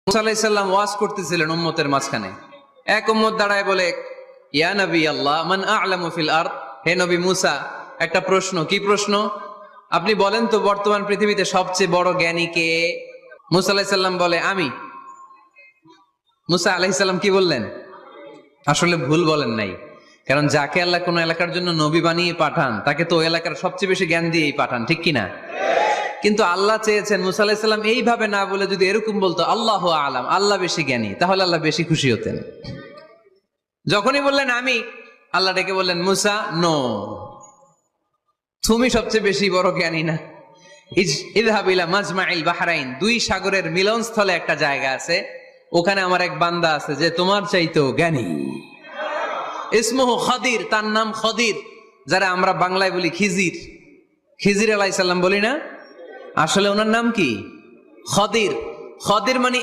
মুসা আলাইহিস সালাম ওয়াজ করতেছিলেন উম্মতের মাঝখানে। এক উম্মত দাঁড়ায় বলে, ইয়া নবী আল্লাহ মান আ'লামু ফিল আরদ, হে নবী মুসা, একটা প্রশ্ন। কি প্রশ্ন? আপনি বলেন তো বর্তমান পৃথিবীতে সবচেয়ে বড় জ্ঞানী কে? মুসা আলাইহিস সালাম বলে, আমি। মুসা আলাইহিস সালাম কি বললেন? আসলে ভুল বলেন নাই, কারণ যাকে আল্লাহ কোন এলাকার জন্য নবী বানিয়ে পাঠান তাকে তো ওই এলাকার সবচেয়ে বেশি জ্ঞান দিয়েই পাঠান, ঠিক কিনা? কিন্তু আল্লাহ চেয়েছেন মুসা আলাইহিস সালাম এইভাবে না বলে যদি এরকম বলতো আল্লাহু আ'লাম, আল্লাহ বেশি জ্ঞানী, তাহলে আল্লাহ বেশি খুশি হতেন। যখনই বললেন আমি, আল্লাহ ডেকে বললেন মুসা নো, তুমি সবচেয়ে বেশি বড় জ্ঞানী না। ইযহাব ইলা মাজমাইল বাহরাইন, দুই সাগরের মিলনস্থলে একটা জায়গা আছে, ওখানে আমার এক বান্দা আছে যে তোমার চাইতেও জ্ঞানী। ইসমুহু খাদির, তার নাম খদির, যারা আমরা বাংলায় বলি খিজির। খিজির আলাইহিস সালাম বলি না, আসলে ওনার নাম কি? খদির। খদির মানে